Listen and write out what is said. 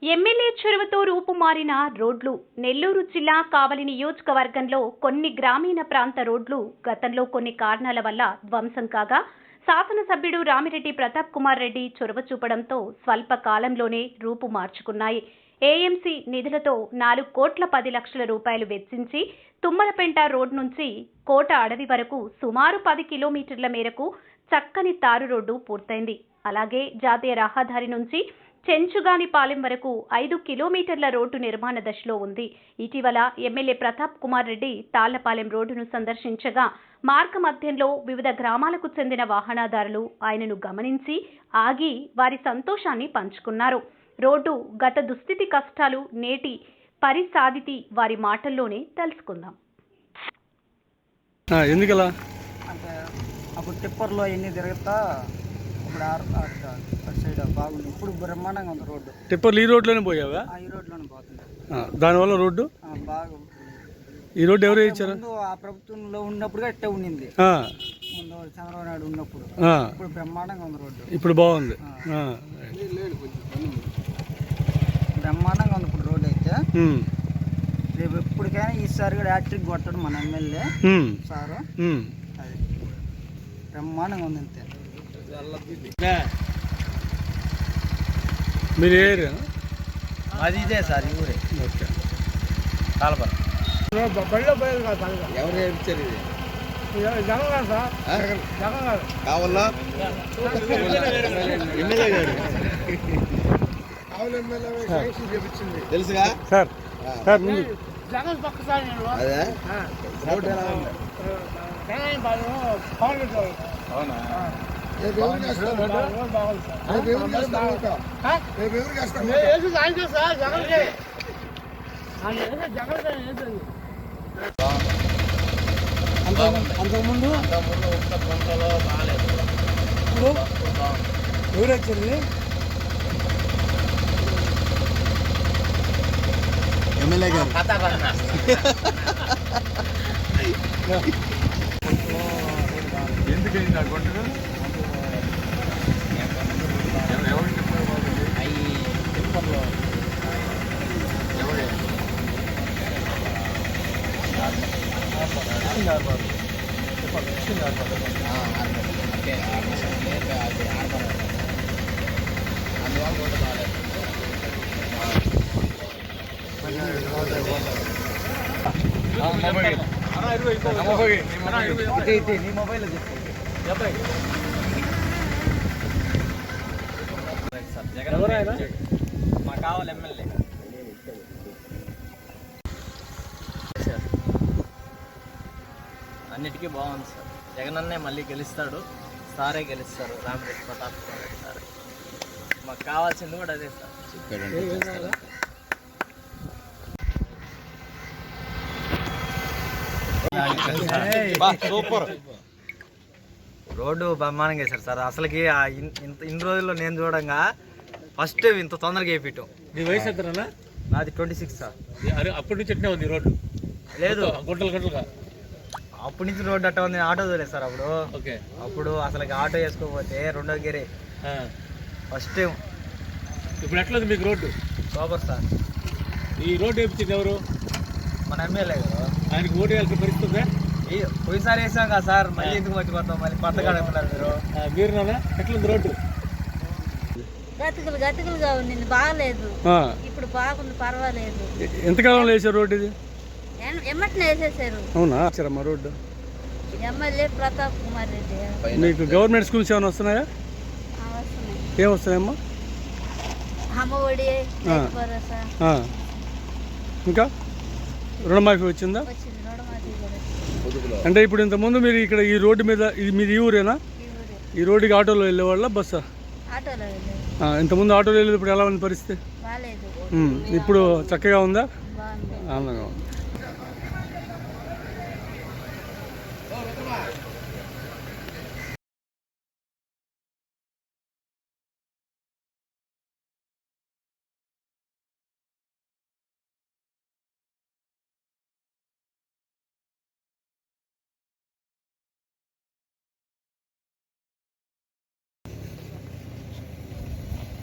MLA చొరవతో రూపుమారిన రోడ్లు. నెల్లూరు జిల్లా కావలి నియోజకవర్గంలో కొన్ని గ్రామీణ ప్రాంత రోడ్లు గతంలో కొన్ని కారణాల వల్ల ధ్వంసం కాగా శాసనసభ్యుడు రామిరెడ్డి ప్రతాప్ కుమార్ రెడ్డి చొరవ చూపడంతో స్వల్ప కాలంలోనే రూపు మార్చుకున్నాయి. ఏఎంసీ నిధులతో 4,10,00,000 రూపాయలు వెచ్చించి తుమ్మలపెంట రోడ్ నుంచి కోట అడవి వరకు సుమారు 10 కిలోమీటర్ల మేరకు చక్కని తారు రోడ్డు పూర్తయింది. అలాగే జాతీయ రహదారి నుంచి చెంచుగానిపాలెం వరకు 5 కిలోమీటర్ల రోడ్డు నిర్మాణ దశలో ఉంది. ఇటీవల ఎమ్మెల్యే ప్రతాప్ కుమార్ రెడ్డి తాళ్లపాలెం రోడ్డును సందర్శించగా మార్గ మధ్యంలో వివిధ గ్రామాలకు చెందిన వాహనదారులు ఆయనను గమనించి ఆగి వారి సంతోషాన్ని పంచుకున్నారు. రోడ్డు గత దుస్థితి కష్టాలు నేటి పరిసాదితి వారి మాటల్లోనే తెలుసుకుందాం. ఎందుకలా అంటే అప్పుడు టిప్పర్లో ఎన్ని తిరుగుతా ఇప్పుడు సైడ్ బాగుంది. ఇప్పుడు బ్రహ్మాండంగా ఉంది రోడ్డు. టిప్పర్లు ఈ రోడ్లోనే పోయావా? ఈ రోడ్లోనే పోతుంది. దానివల్ల రోడ్డు బాగా ఈ రోడ్డు ఎవరు ఇచ్చారు? ముందు ఆ ప్రభుత్వంలో ఉన్నప్పుడు ఇట్టే ఉండింది. ముందు చంద్రబాబు నాయుడు ఉన్నప్పుడు. ఇప్పుడు బ్రహ్మాండంగా ఉంది రోడ్డు. ఇప్పుడు బాగుంది. బ్రహ్మాండంగా ఉంది ఇప్పుడు రోడ్డు అయితే. రేపు ఎప్పటికైనా ఈసారి కూడా హ్యాట్రిక్ కొట్టడు మన ఎమ్మెల్యే సారు. అది బ్రహ్మాండంగా ఉంది అంతే. మీరు ఏరియా? అది ఇదే సార్ ఈ ఊరే. ఓకే. తాళపర ఎవరు ఏమిచ్చారు ఇది? జగన్ గారు సార్. జగన్ గారు కావాలా ఎమ్మెల్యే గారు తెలుసుగా సార్. సార్ ముందు జగన్ పక్క సార్ అదే రోడ్డు ఎలా ఉంది? అవునా? అంతకుముందు ఇప్పుడు ఎవరు వచ్చింది? ఎమ్మెల్యే గారు ఎందుకని నాకు కొట్టదు? నీ మొబైల్ మా కావాలి ఎమ్మెల్యే అన్నిటికీ బాగుంది సార్. జగన్ అన్నే మళ్ళీ గెలుస్తాడు. సారే గెలుస్తారు. రామిరెడ్డి ప్రతాప్ సార్. మాకు కావాల్సింది కూడా అదే సార్. సూపర్ రోడ్డు బ్రహ్మాండంగా వేశారు సార్. అసలుకి ఇన్ని రోజుల్లో నేను చూడంగా ఫస్ట్ ఇంత తొందరగా వేయటం. నీ వయసు ఎంతనా? నాది 26 సార్. అప్పటి నుంచి ఎట్నే ఉంది రోడ్డు? లేదు గుంటలు గంటలుగా అప్పటి నుంచి రోడ్డు అట్ట ఉంది. ఆటో దొలేదు సార్ అప్పుడు. ఓకే. అప్పుడు అసలుకి ఆటో వేసుకోకపోతే రెండో గేరే ఫస్ట్ టైం. ఇప్పుడు ఎట్లా ఉంది మీకు రోడ్డు? Super sir. ఈ రోడ్డు వేపించింది ఎవరు? మన ఎమ్మెల్యే గారు. ఆయనకు ఓటు వేయాల్సిన పరిస్థితుందా? పోయిసారి వేసాం కదా సార్. మళ్ళీ ఎందుకు మర్చిపోతాం? మళ్ళీ కొత్తగా అడుగుతున్నారు మీరు. మీరు నాన్న ఎట్లుంది రోడ్డు? గతుకులుగా ఉంది, బాగలేదు. ఇప్పుడు బాగుంది, పర్వాలేదు. ఎంతకాలంలో వేసారు రోడ్డు ఇది? ఎమ్మటిని వేసేసారు. అవునా? మా రోడ్డు ఎమ్మెల్యే ప్రతాప్ కుమార్ రెడ్డి. మీకు గవర్నమెంట్ స్కూల్స్ ఏమైనా వస్తున్నాయా? వస్తున్నాయి. ఏం వస్తున్నాయమ్మా? అమ్మఒడి, భరోసా, ఇంకా రుణమాఫీ వచ్చిందా? వచ్చింది. రుణమాఫీ కూడా. అంటే ఇప్పుడు ఇంతకుముందు మీరు ఇక్కడ ఈ రోడ్డు మీద మీది ఈ ఊరేనా? ఈ రోడ్డుకి ఆటోలో వెళ్ళేవాళ్ళ బస్సా? ఆటోలో వెళ్ళేది. ఇంతకుముందు ఆటోలో వెళ్ళేది. ఇప్పుడు ఎలా ఉంది పరిస్థితి? బాగాలేదు. ఇప్పుడు చక్కగా ఉందా? బాగుంది. ఆనందంగా ఉంది.